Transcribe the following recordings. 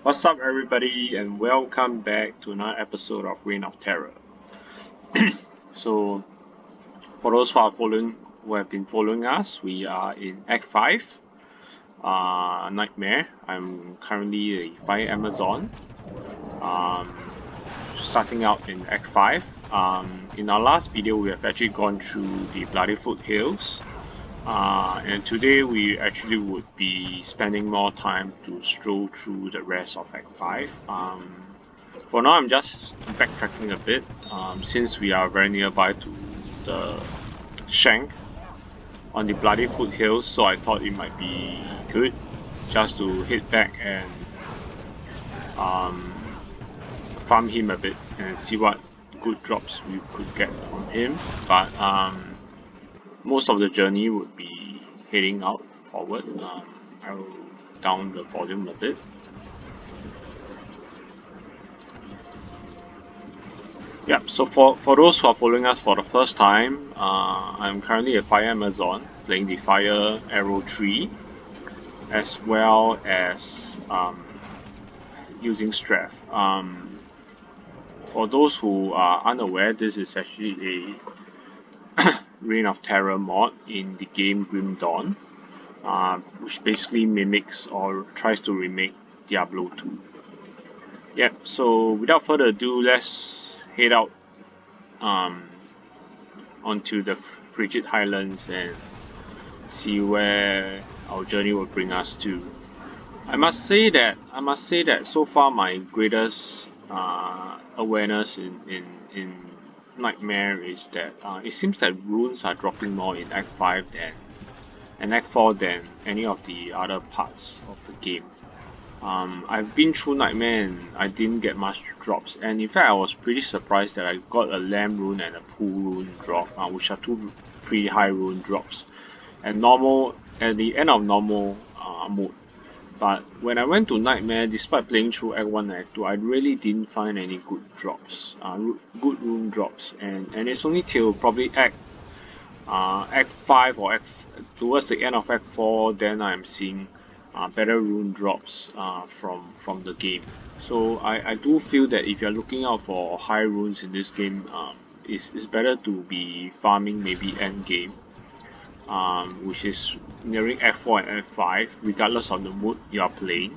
What's up, everybody, and welcome back to another episode of Reign of Terror. So, for those who have been following us, we are in Act 5, Nightmare. I'm currently a Fire Amazon, starting out in Act 5. In our last video, we have actually gone through the Bloody Foothills. And today we actually would be spending more time to stroll through the rest of Act 5. For now I'm just backtracking a bit since we are very nearby to the Shank on the Bloody Foothills, so I thought it might be good just to head back and farm him a bit and see what good drops we could get from him. But most of the journey would be heading out forward. I will down the volume a bit. Yep, so for those who are following us for the first time, I'm currently a Fire Amazon playing the Fire Arrow tree, as well as using Strath. For those who are unaware, this is actually a Reign of Terror mod in the game Grim Dawn, which basically mimics or tries to remake Diablo II. Yep, so without further ado, let's head out onto the Frigid Highlands and see where our journey will bring us to. I must say that so far my greatest awareness in Nightmare is that it seems that runes are dropping more in Act 5 and Act 4 than any of the other parts of the game. I've been through Nightmare and I didn't get much drops, and in fact I was pretty surprised that I got a Lamb rune and a Pool rune drop, which are two pretty high rune drops at the end of normal mode. But when I went to Nightmare, despite playing through Act 1 and Act 2, I really didn't find any good drops, good rune drops, and it's only till probably Act 5 or towards the end of Act 4 then I'm seeing better rune drops from the game. So I do feel that if you're looking out for high runes in this game, it's better to be farming maybe end game, which is nearing Act 4 and Act 5, regardless of the mood you are playing.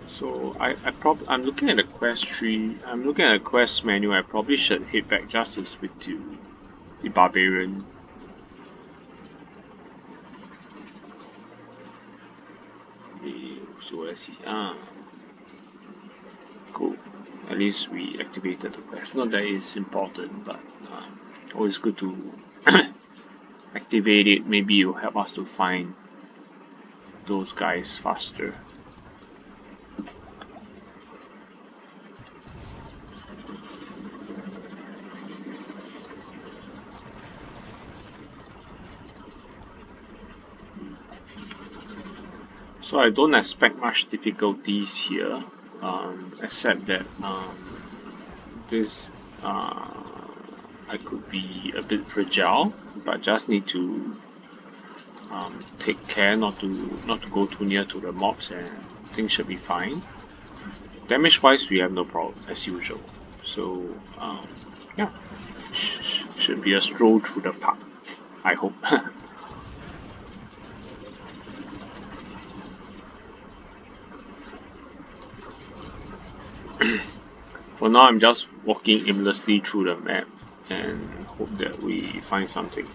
So I'm looking at the quest tree. I'm looking at the quest menu. I probably should head back just to speak to the barbarian. So let's see. Cool. At least we activated the quest. Not that it's important, but always good to activate it. Maybe it will help us to find those guys faster. So I don't expect much difficulties here, except that this I could be a bit fragile, but just need to take care not to go too near to the mobs, and things should be fine. Damage wise, we have no problem as usual. So yeah, should be a stroll through the park, I hope. For now, I'm just walking aimlessly through the map and hope that we find something.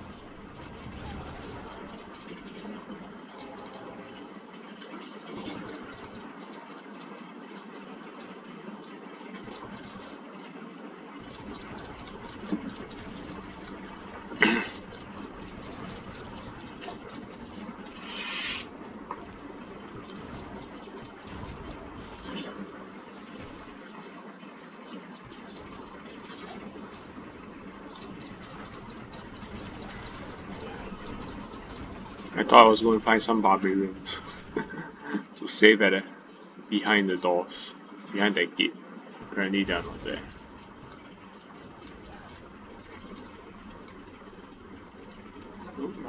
I thought I was going to find some barbarians to save at behind the doors, behind that gate. Apparently they're not there.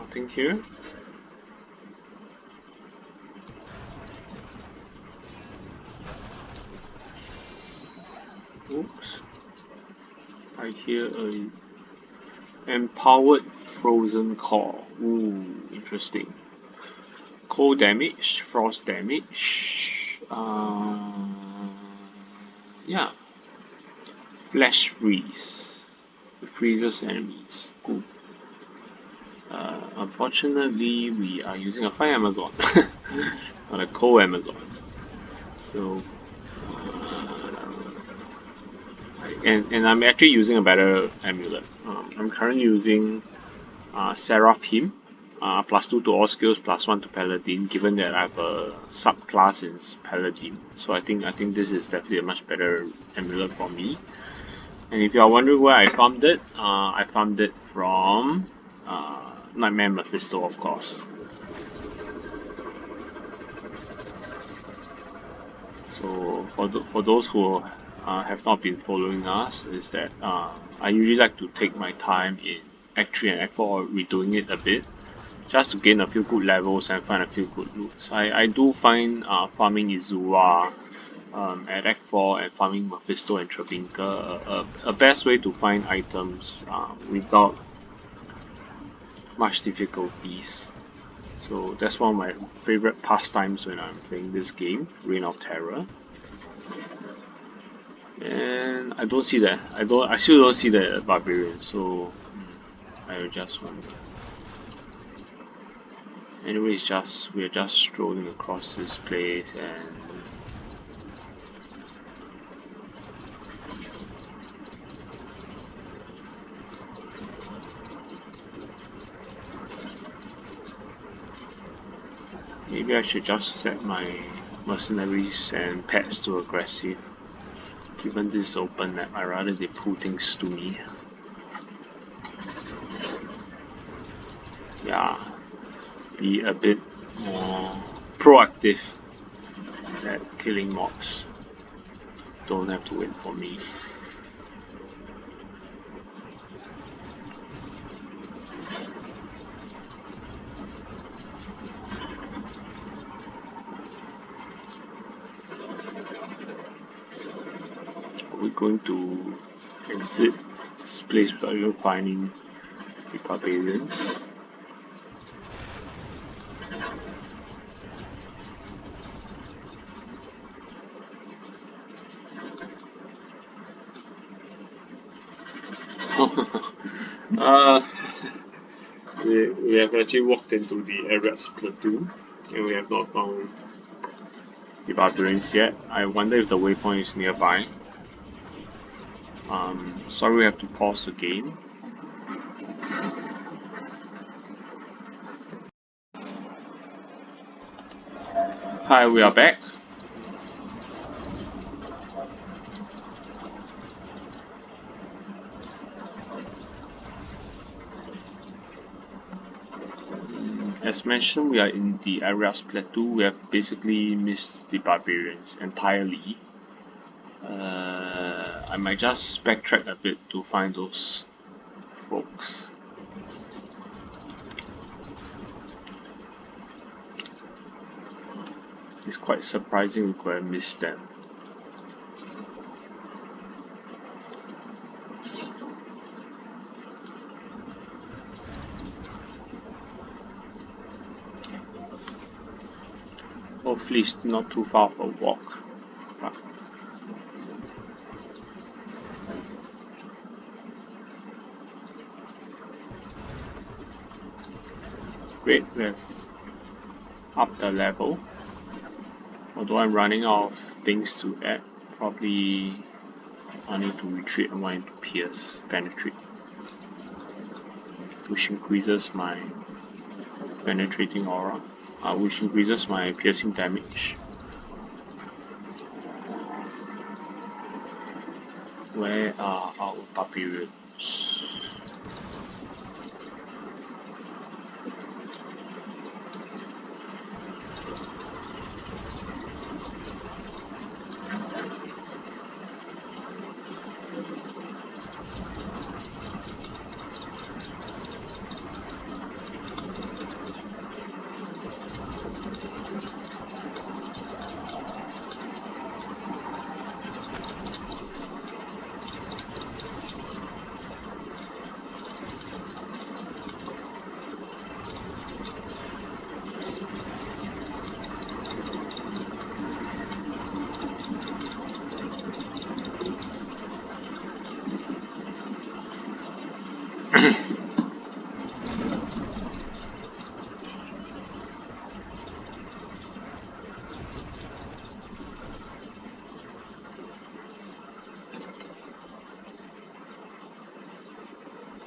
Nothing here. Oops. I hear a empowered frozen core. Ooh, interesting. Cold damage, frost damage. Yeah. Flash freeze. It freezes enemies. Cool. Unfortunately, we are using a fire Amazon, not a cold Amazon. So, and I'm actually using a better amulet. I'm currently using Seraphim, +2 to all skills, +1 to Paladin. Given that I have a subclass in Paladin, so I think this is definitely a much better amulet for me. And if you are wondering where I farmed it, I farmed it from Nightmare Mephisto, of course. So for those who have not been following us, is that I usually like to take my time in Act 3 and Act 4 redoing it a bit, just to gain a few good levels and find a few good loots. I do find farming Izura at Act 4 and farming Mephisto and Trebinka a best way to find items without much difficulties. So that's one of my favorite pastimes when I'm playing this game, Reign of Terror. And I don't see that. I still don't see the barbarian, so I just wonder. Anyway, we're just strolling across this place and maybe I should just set my mercenaries and pets to aggressive. Given this open map, I'd rather they pull things to me. Yeah, be a bit more proactive at killing mobs. Don't have to wait for me. We're going to exit this place without even finding the barbarians. We have actually walked into the Arabs platoon and we have not found the barbarians yet. I wonder if the waypoint is nearby. Sorry we have to pause the game. Hi, we are back. As mentioned, we are in the Arabs plateau. We have basically missed the barbarians entirely. I might just backtrack a bit to find those folks. It's quite surprising we could have missed them. Hopefully it's not too far of a walk. Great, we have upped the level. Although I'm running out of things to add, probably I need to retreat and want to pierce, penetrate, which increases my penetrating aura, which increases my piercing damage. Where are our barbarians?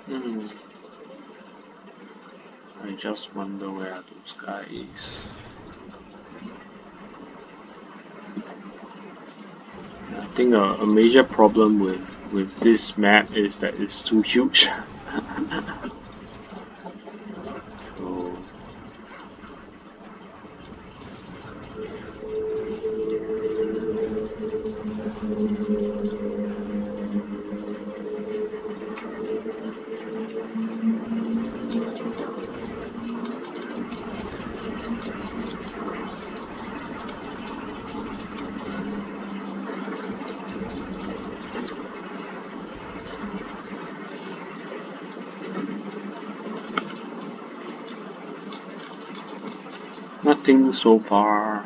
Hmm. I just wonder where are those guys. I think a major problem with this map is that it's too huge. So nothing so far.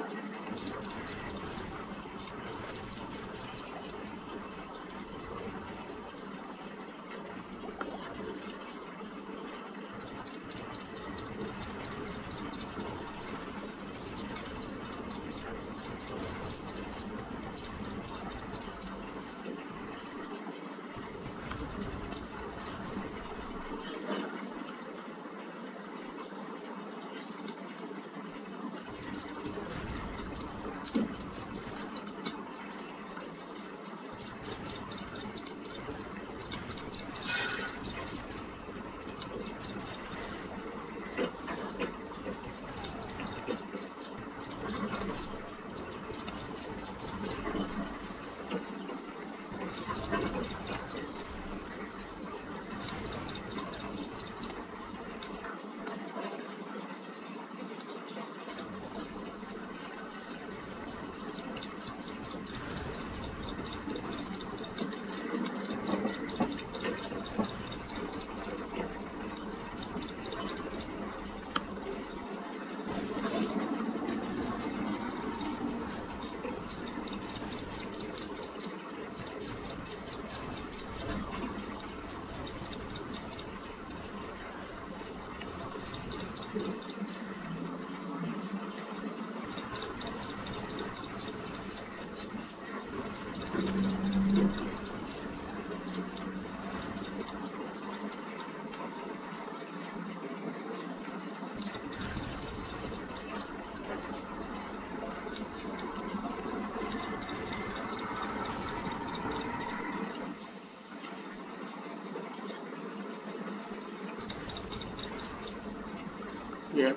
Yep.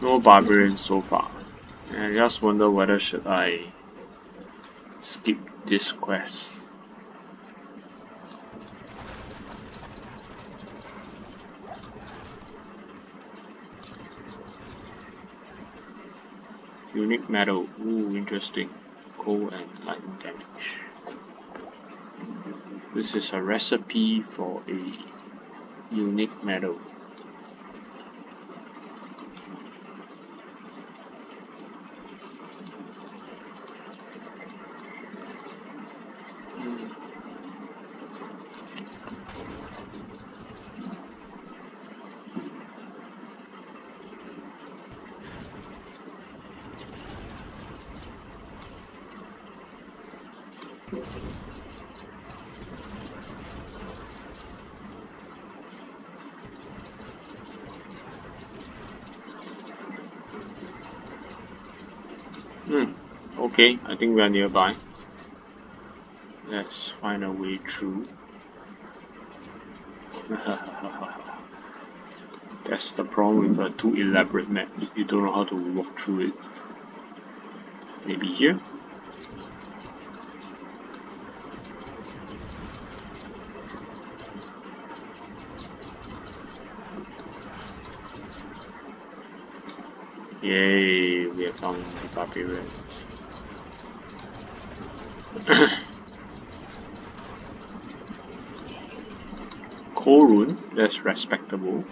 No barbarians so far. I just wonder whether should I skip this quest. Unique metal. Ooh, interesting. Cold and lightning damage. This is a recipe for a unique metal. Okay, I think we are nearby. Let's find a way through. That's the problem with a too elaborate map. You don't know how to walk through it. Maybe here? Yay, we have found the barbarian. Korun, that's respectable.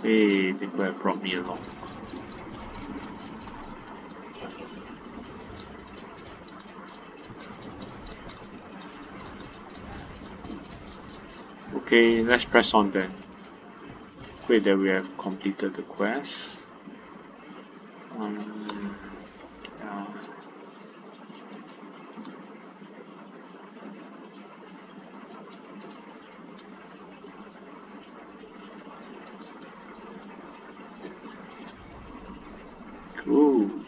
Hey, they could have brought me along. Okay, let's press on then. Great that we have completed the quest. Yeah. Ooh,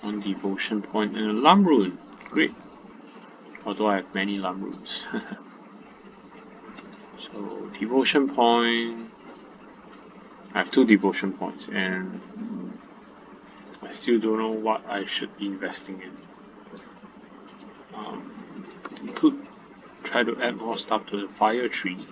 one devotion point and a lump rune. Great. Although I have many lump runes. So devotion point. I have 2 devotion points, and I still don't know what I should be investing in. Could try to add more stuff to the fire tree.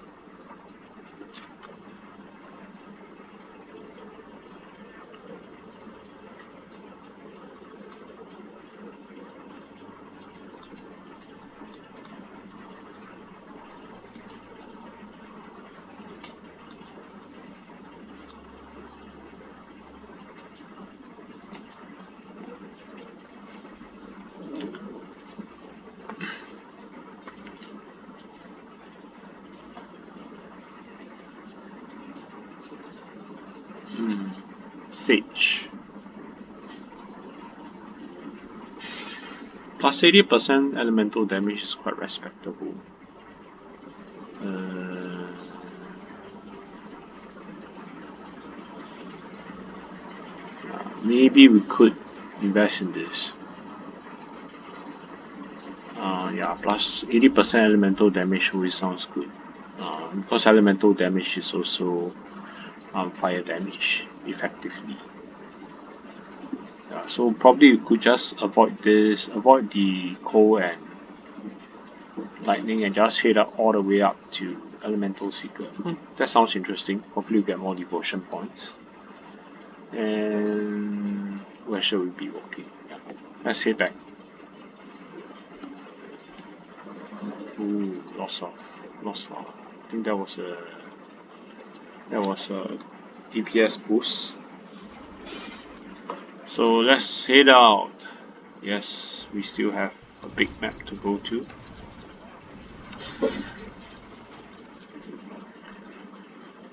Sage. Plus 80% elemental damage is quite respectable. Maybe we could invest in this. Yeah, plus 80% elemental damage always sounds good. Because elemental damage is also fire damage effectively. So probably you could just avoid this, avoid the cold and lightning, and just head up all the way up to Elemental Seeker. That sounds interesting. Hopefully you get more devotion points. And where shall we be walking? Yeah. Let's head back. Ooh, lots of. I think that was a DPS boost. So let's head out. Yes, we still have a big map to go to.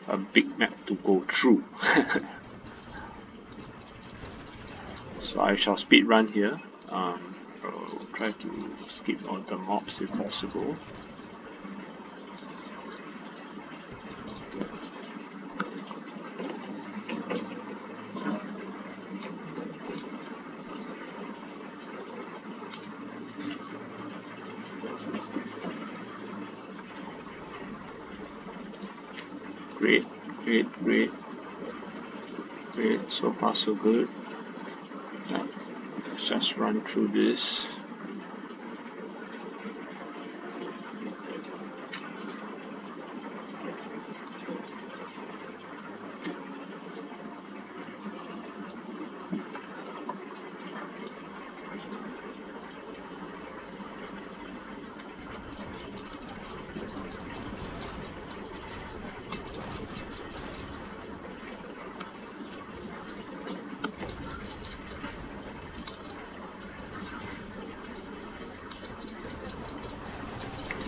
A big map to go through. So I shall speed run here. I'll try to skip all the mobs if possible. Great. So far so good. Yeah. Let's just run through this.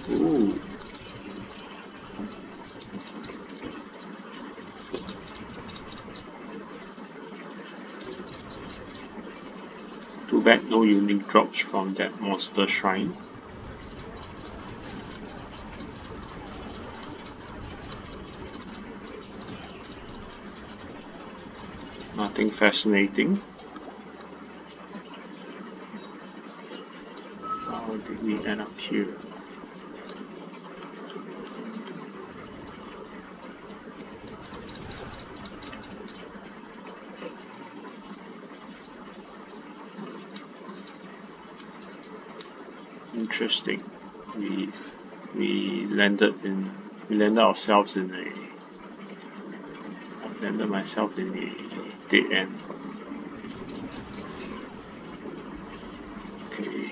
Ooh. Too bad no unique drops from that monster shrine. Nothing fascinating. How did we end up here? Interesting. We landed ourselves in a. I landed myself in a dead end. Okay.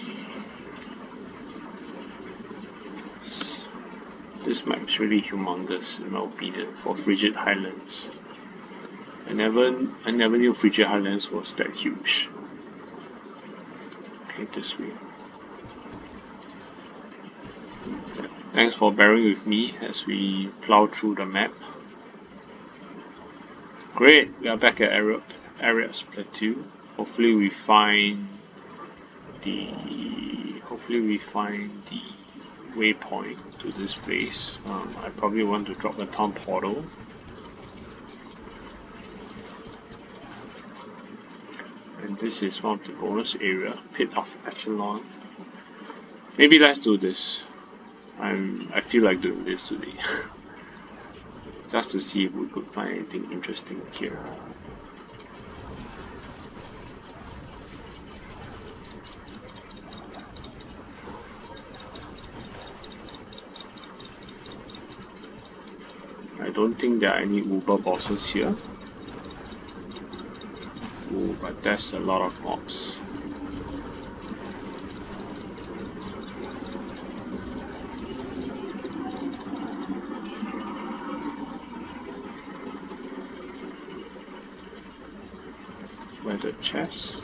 This map is really humongous in my opinion for Frigid Highlands. I never knew Frigid Highlands was that huge. Okay, this way. Thanks for bearing with me as we plow through the map. Great, we are back at Ariad's Plateau. Hopefully we find the waypoint to this place. I probably want to drop a town portal. This is one of the bonus area, Pit of Echelon. Maybe let's do this. I feel like doing this today. Just to see if we could find anything interesting here. I don't think there are any Uber bosses here. Oh, but there's a lot of mobs. Where the chest?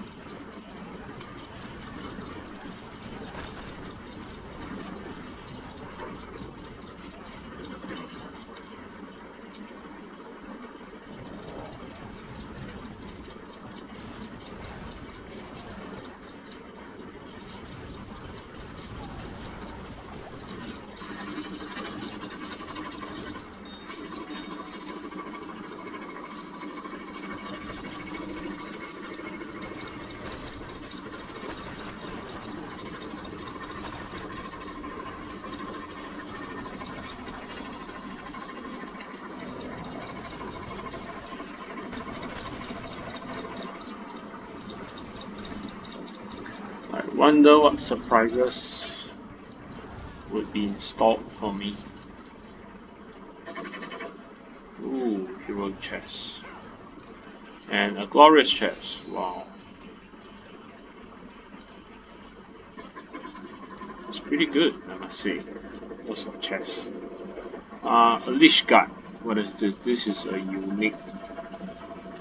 I wonder what surprises would be installed for me. Ooh, heroic chest. And a glorious chest. Wow. It's pretty good, I must say. Lots of chests. A leash guard. What is this? This is a unique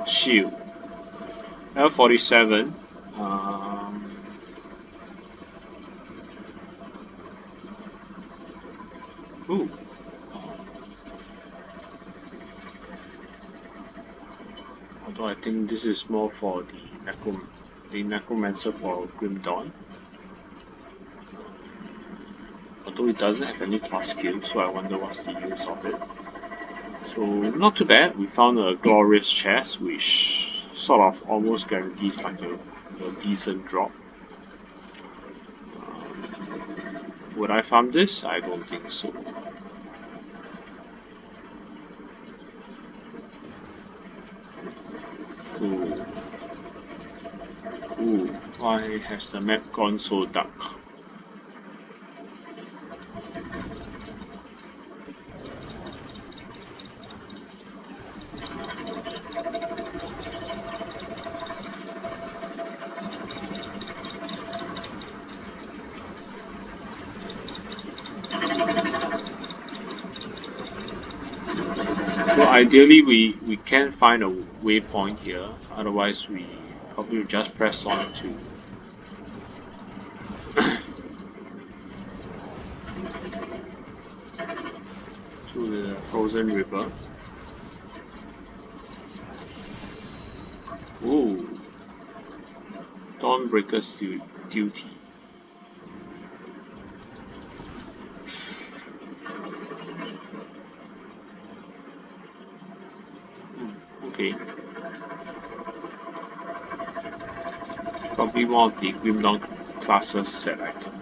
shield. L47. Ooh. Although I think this is more for the necromancer for Grim Dawn. Although it doesn't have any class skill, so I wonder what's the use of it. So not too bad. We found a glorious chest, which sort of almost guarantees like a decent drop. Would I farm this? I don't think so. Ooh. Ooh, why has the map gone so dark? So ideally we can find a waypoint here, otherwise we probably will just press on to to the frozen river. Ooh, Dawnbreaker's duty. Okay. Probably one of the Grim Dawn classes set item.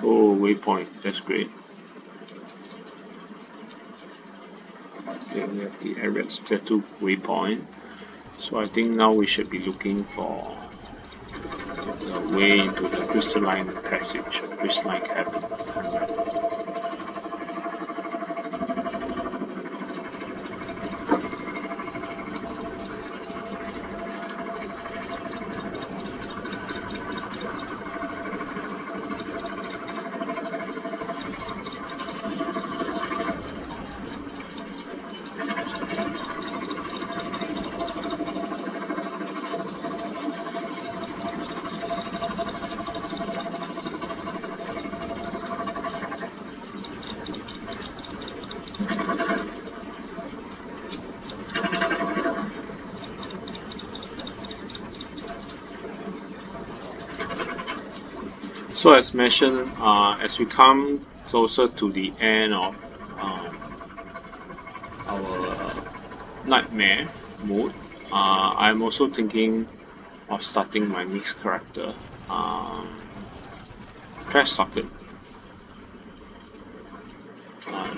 Oh, waypoint, that's great. Okay, we have the Arabs Plateau waypoint. So I think now we should be looking for the way into the crystalline passage, or crystalline cavern. So as mentioned, as we come closer to the end of our nightmare mode, I'm also thinking of starting my mixed character, um, Trash Socket,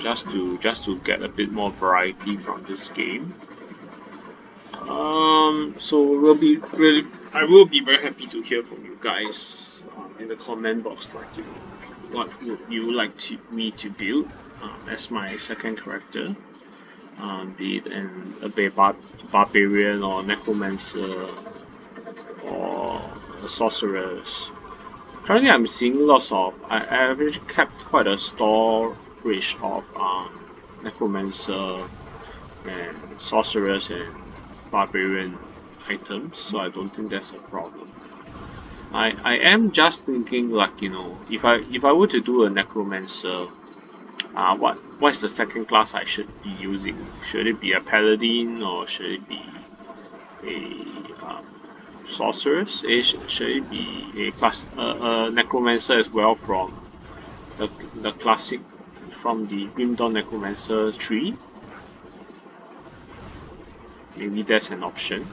just to get a bit more variety from this game. So I will be very happy to hear from you guys in the comment box, like what would you like me to build as my second character, be it barbarian or necromancer or a sorceress. Currently, I'm seeing lots of. I have actually kept quite a storage of necromancer and sorceress and barbarian items, so I don't think that's a problem. I am just thinking, like, if I were to do a necromancer, what's the second class I should be using? Should it be a paladin or should it be a sorceress? Should it be a necromancer as well from the classic, from the Grim Dawn Necromancer tree? Maybe that's an option.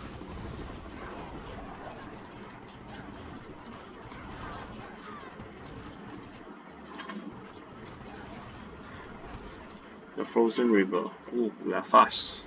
The Frozen River. Ooh, we are fast.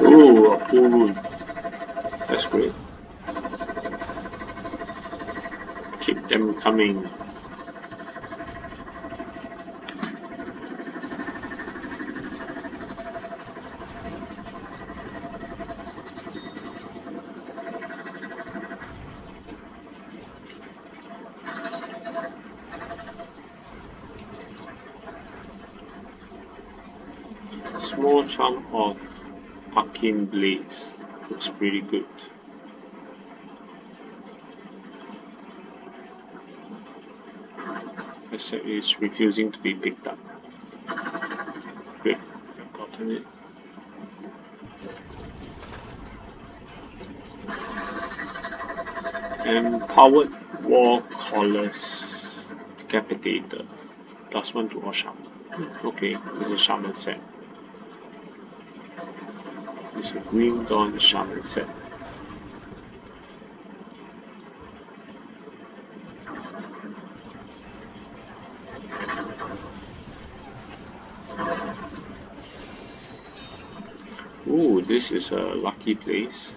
Ooh, a full moon. That's great. Keep them coming. Small chunk of arcane blaze. Looks pretty good. Except it's refusing to be picked up. Great, I've gotten it. Empowered War Collars Decapitator. +1 to all shaman. Okay, it's a shaman set. It's a Green Dawn shaman set. Ooh, this is a lucky place.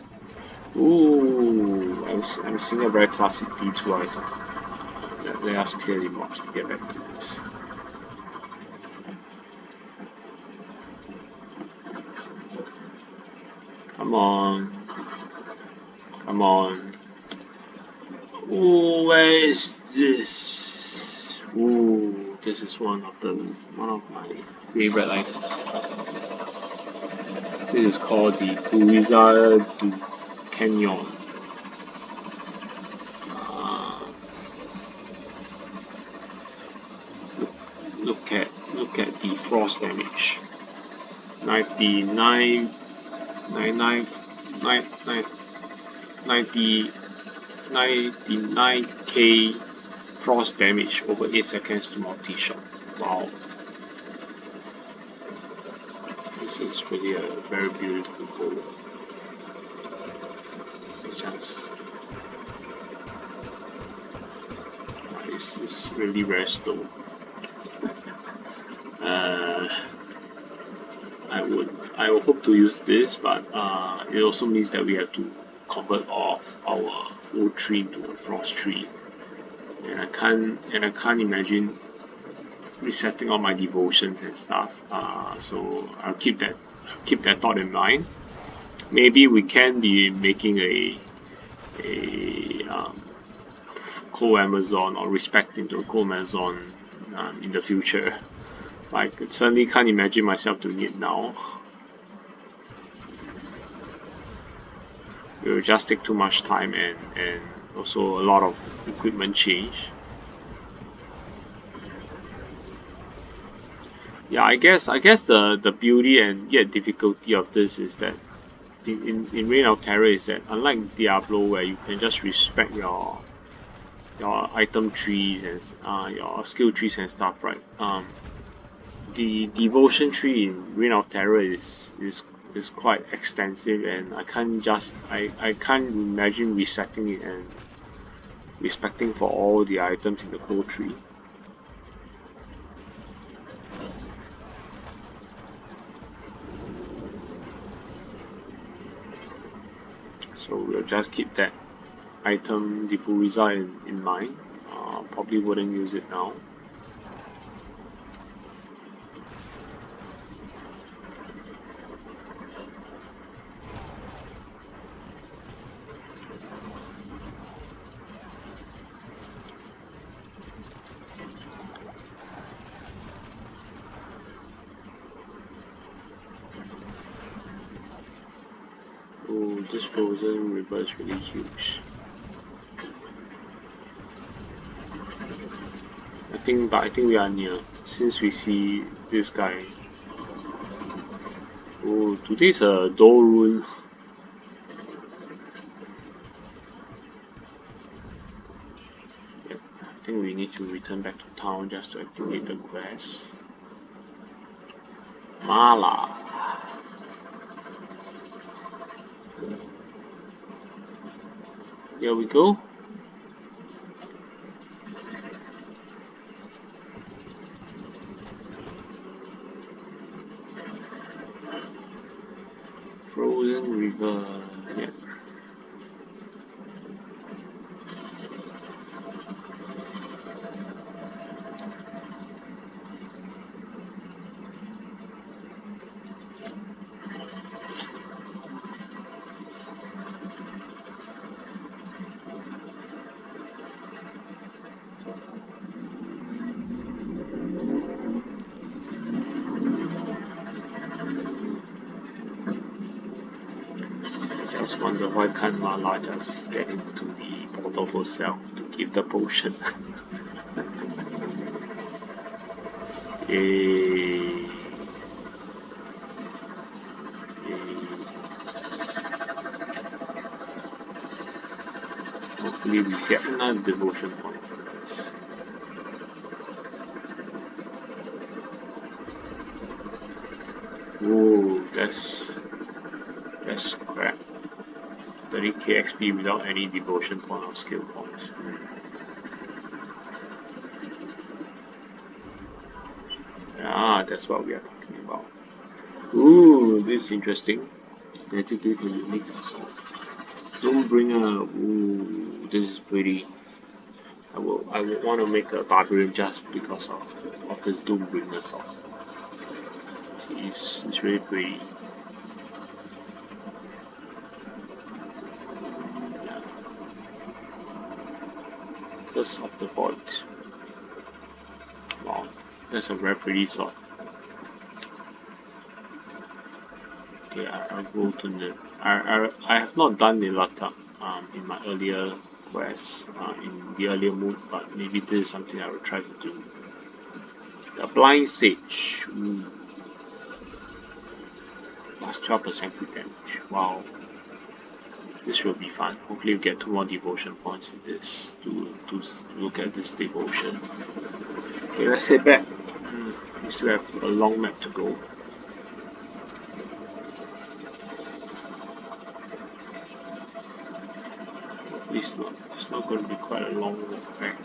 Ooh, I'm seeing a very classic D2 item. Let us clear the mobs to get back to this. Come on. Come on. Ooh, where is this? Ooh, this is one of my favorite items. This is called the Buiza du Canyon. Look at the frost damage. 99 99 99k frost damage over 8 seconds to multi-shot. Wow. This is really a very beautiful bow. It's really very slow. I would hope to use this, but it also means that we have to convert off our full tree into a frost tree, and I can't imagine resetting all my devotions and stuff. So I'll keep that thought in mind. Maybe we can be making a co-Amazon or respecting to a co-Amazon in the future. I certainly can't imagine myself doing it now. It will just take too much time and also a lot of equipment change. Yeah, I guess the beauty and yet difficulty of this is that in Reign of Terror is that unlike Diablo where you can just respect your item trees and your skill trees and stuff, right? The devotion tree in Reign of Terror is quite extensive, and I can't imagine resetting it and respecting for all the items in the whole tree. So we'll just keep that item Dipuriza in mind. Probably wouldn't use it now. Oh, this frozen river is really huge. I think we are near, since we see this guy. Oh, today's a door rune. Yep, I think we need to return back to town just to activate the quest. Mala. Here we go. Frozen river. Yeah. Just wonder why can't Lala just get into the portal herself to give the potion. Yay. Hopefully we get another devotion point from this. Whoa, that's crap. 30k XP without any devotion point or skill points. Ah, that's what we are talking about. Ooh, this is interesting. Navigate to unique Doombringer. Ooh, this is pretty. I would want to make a barbarian just because of this Doombringer sword. It's really pretty. Yeah. Curse of the Void. Wow, that's a very pretty sword. Okay, I'll go to the. I have not done Nihlathak in my earlier quests in the earlier mode, but maybe this is something I will try to do. The Blind Sage. Ooh. Plus 12% crit damage. Wow. This will be fun. Hopefully we get 2 more devotion points in this to look at this devotion. Okay, let's head back. We still have a long map to go. Hopefully it's not going to be quite a long walk back.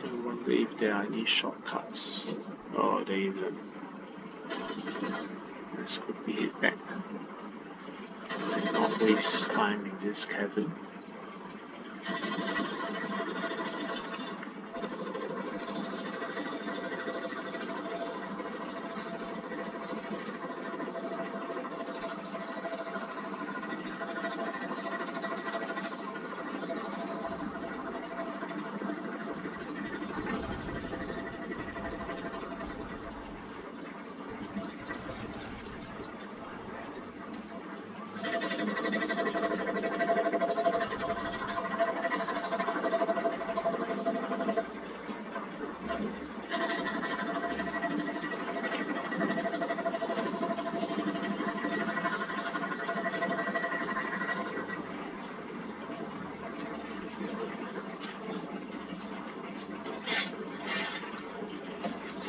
I wonder if there are any shortcuts. Oh, there isn't. Let's quickly head back. Not waste time in this cavern.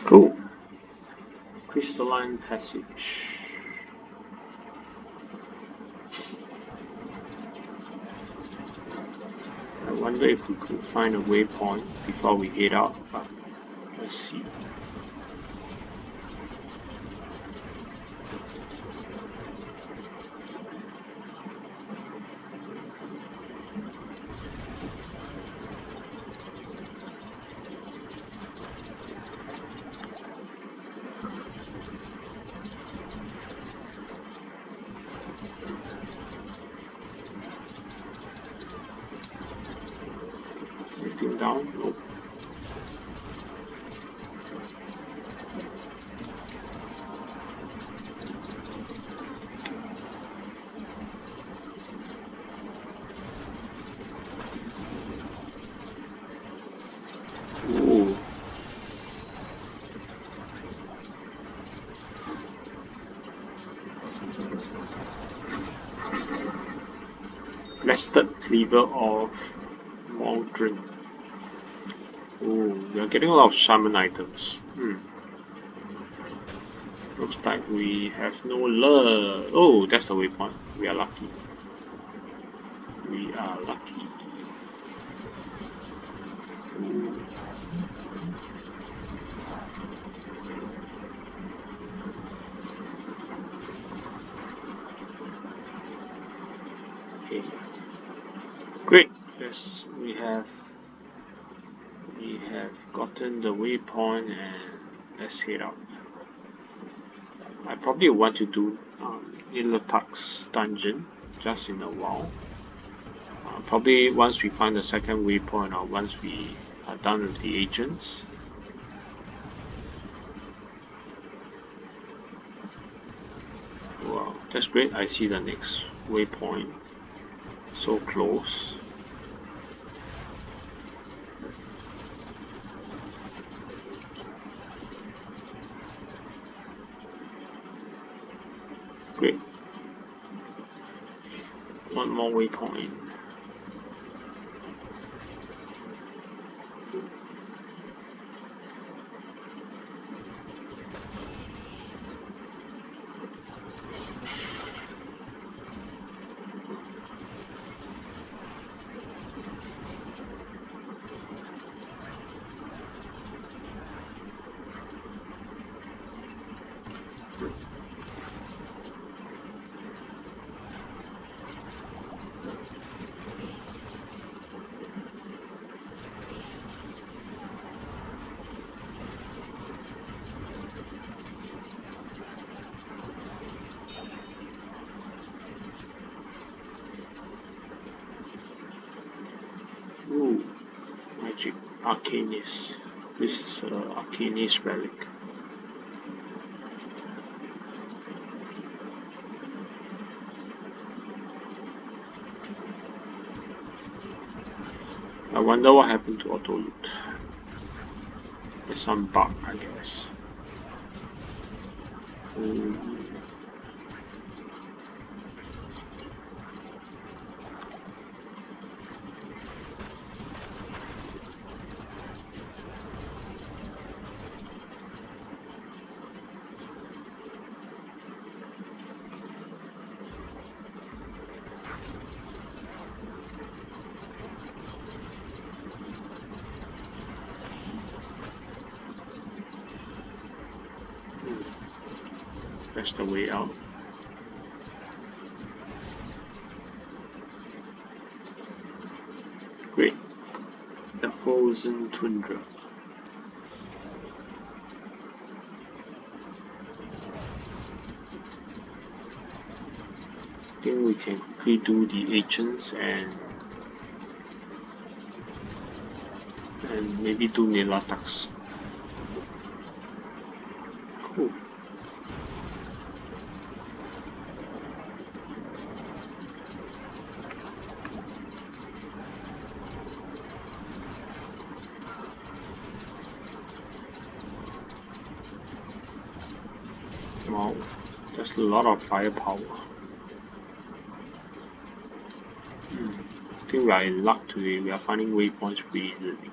Cool. Crystalline passage. I wonder if we could find a waypoint before we head out, but let's see. Anything down? Nope. Ooh. Rested cleaver of Maldron. Oh, we are getting a lot of shaman items. Looks like we have no luck. Oh, that's the waypoint. We are lucky. We are lucky. Ooh. Okay. Great. Yes, we have gotten the waypoint, and let's head out. I probably want to do Nihlathak's dungeon just in a while. Probably once we find the second waypoint, or once we are done with the agents. Wow, that's great. I see the next waypoint. So close. Great. One more waypoint. Ooh, magic arcanist. This is Arcanis relic. I wonder what happened to auto loot. There's some bug, I guess. That's the way out. Great. The frozen tundra. I think we can quickly do the agents and maybe do Nihlathaks. Cool. Wow, that's a lot of firepower. I think we are in luck today. We are finding waypoints pretty easily.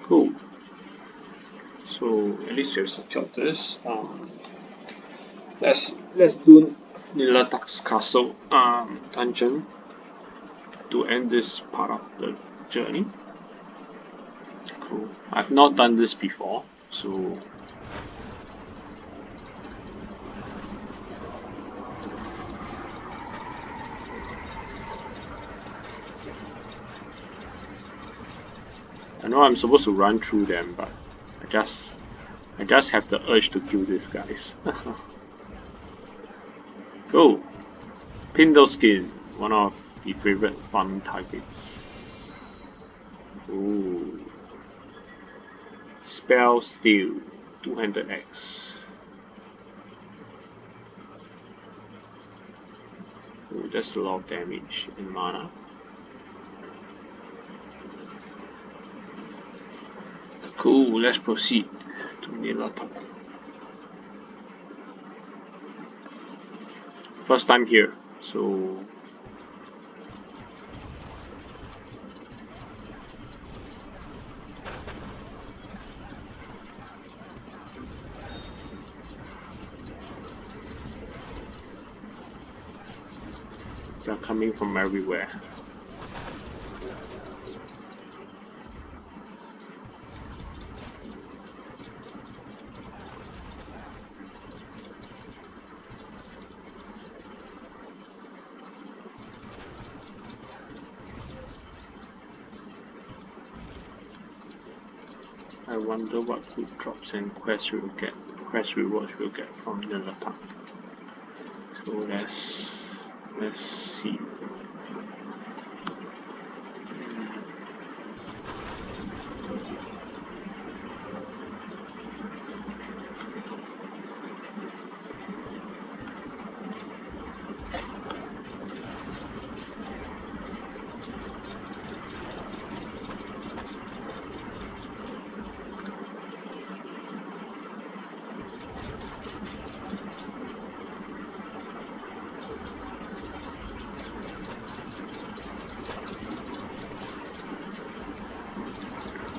Cool. So at least we have secured this. Let's do Nihlathak's castle dungeon to end this part of the journey. Cool. I've not done this before, so I know I'm supposed to run through them, but I just have the urge to kill these guys. Cool. Pindle skin, one of the favorite farming targets. Ooh. Spell steal, 200x. Ooh, that's a lot of damage in mana. Cool, let's proceed to Nihlathak. First time here, so they're coming from everywhere. I wonder what good drops and quest rewards we'll get from Nihlathak. So let's see.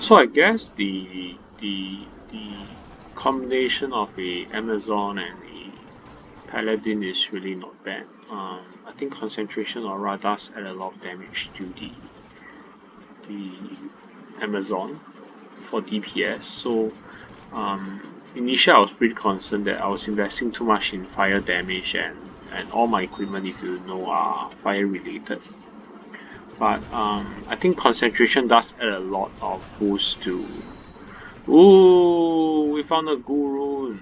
So I guess the combination of a Amazon and a Paladin is really not bad. I think concentration aura does add a lot of damage to the Amazon for DPS. So initially I was pretty concerned that I was investing too much in fire damage and all my equipment, if you know, are fire related. But I think concentration does add a lot of boost to. Ooh, we found a guru.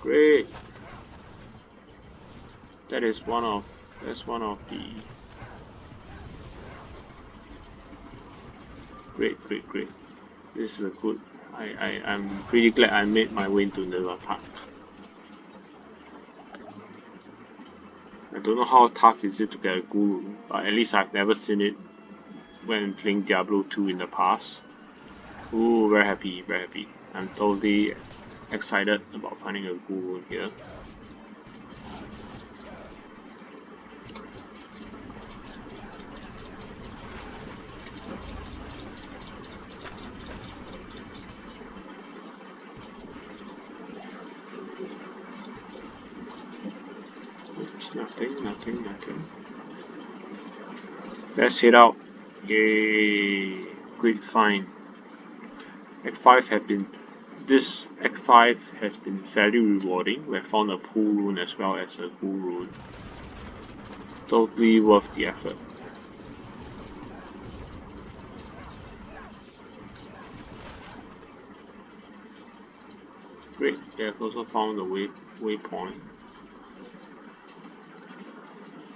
Great. That's one of the Great, great, great. This is a good. I'm pretty glad I made my way to Nihlathak. I don't know how tough is it to get a guru, but at least I've never seen it when playing Diablo 2 in the past. Ooh, very happy, very happy. I'm totally excited about finding a guru here. Oops, nothing. Let's head out. Yay! Great find. Act 5 have been. This Act 5 has been fairly rewarding. We have found a full rune as well as a full rune. Totally worth the effort. Great, they have also found a waypoint.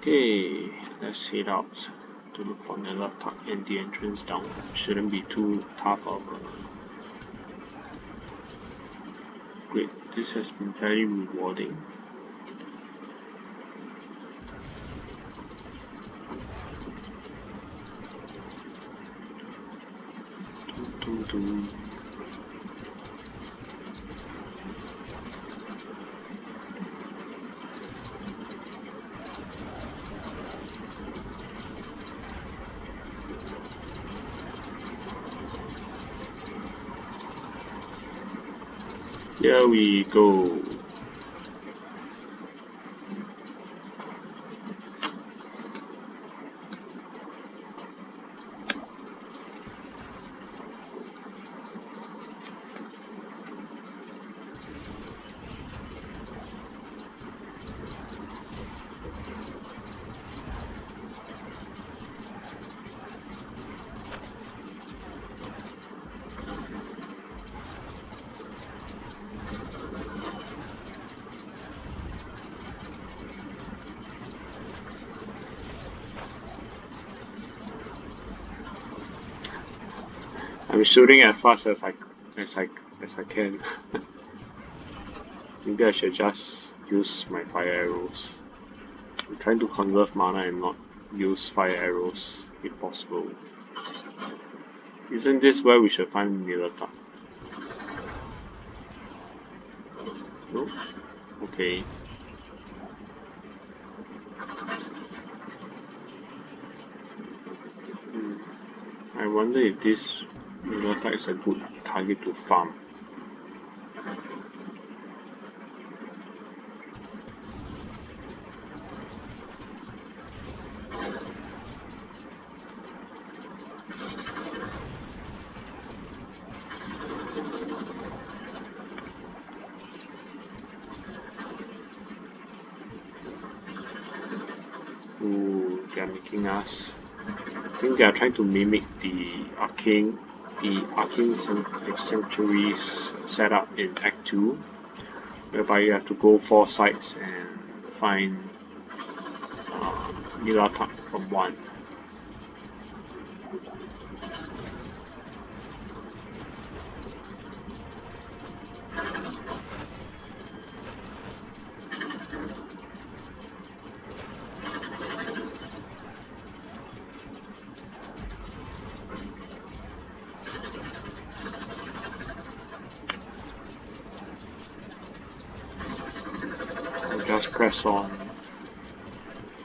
Okay, let's head out to look for Nihlathak, and the entrance down shouldn't be too tough of a. Great, this has been very rewarding. Here we go. I'm shooting as fast as I can. Maybe I should just use my fire arrows. I'm trying to conserve mana and not use fire arrows if possible. Isn't this where we should find Nihlathak? No? Okay. I wonder if this Nihlathak is a good target to farm. Ooh, they are making us. I think they are trying to mimic the arcane sanctuaries set up in Act 2, whereby you have to go 4 sites and find Nihlathak from 1. Just press on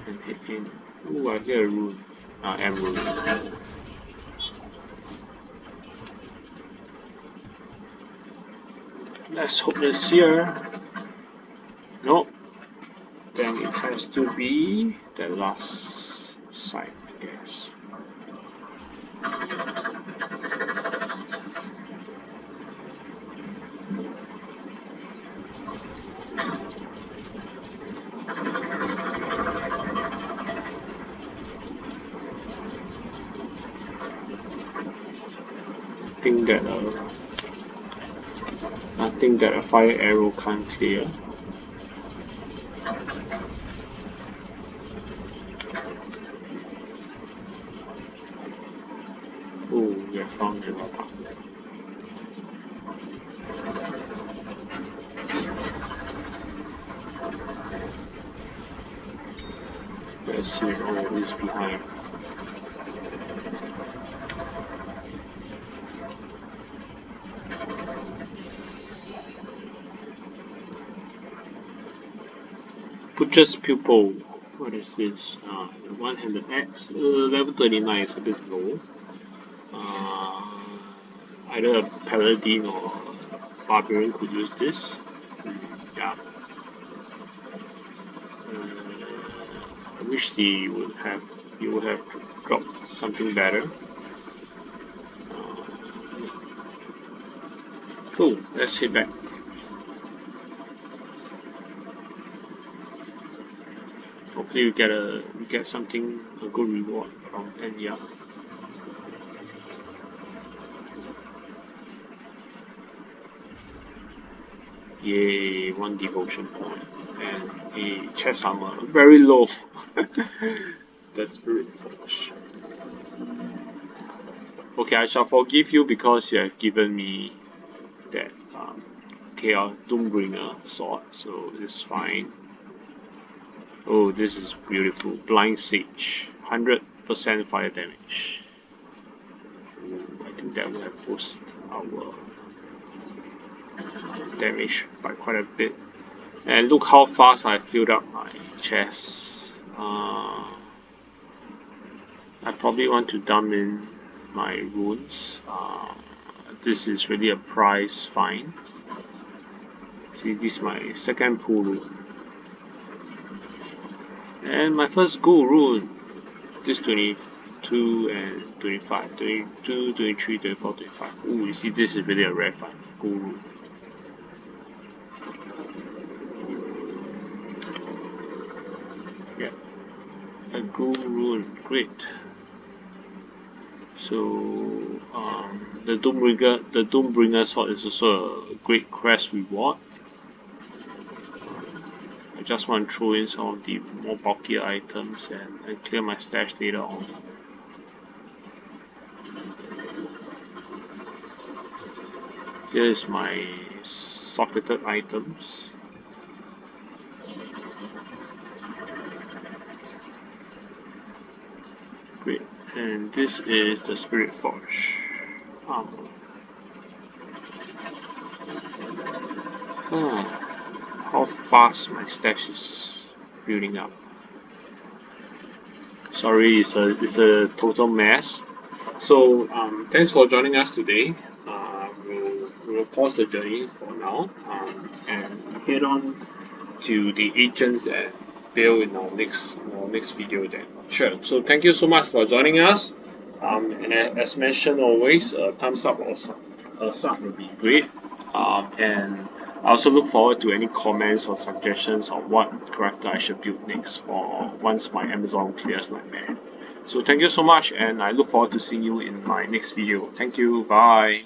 and hit in. Ooh, I hear a rune. Emerald. Let's hope it's here. Nope. Then it has to be the last site, I guess. Nothing that a fire arrow can't clear. Oh, we have found Nihlathak. Let's see. Oh, he's behind. Butcher's Pupil. What is this? One-handed axe. Level 39 is a bit low. Either a paladin or a barbarian could use this. Yeah. I wish you would have dropped something better. Cool. Let's head back. Hopefully you get something, a good reward from Enya. Yay, 1 devotion point and a chest armor. Very low. That's spirit forge. Okay, I shall forgive you because you have given me that Chaos Doombringer sword, so it's fine. Oh, this is beautiful. Blind Sage, 100% fire damage. Ooh, I think that will have boosted our damage by quite a bit. And look how fast I filled up my chest. I probably want to dump in my runes. This is really a prize find. See, this is my second pool rune. And my first gold rune. This 22 and 25. 22, 23, 24, 25. Ooh, you see, this is really a rare find. Gold rune. Yeah. A gold rune. Great. So the Doombringer sword is also a great quest reward. I just want to throw in some of the more bulkier items and clear my stash later on. Here's my socketed items. Great. And this is the Spirit Forge armor. How fast my stash is building up. Sorry, it's a total mess. So thanks for joining us today. We'll pause the journey for now and head on to the agents and Bill in our next video then. Sure. So thank you so much for joining us. And as mentioned always, a thumbs up or a sub would be great. And I also look forward to any comments or suggestions on what character I should build next for once my Amazon clears Nightmare. So thank you so much, and I look forward to seeing you in my next video. Thank you. Bye.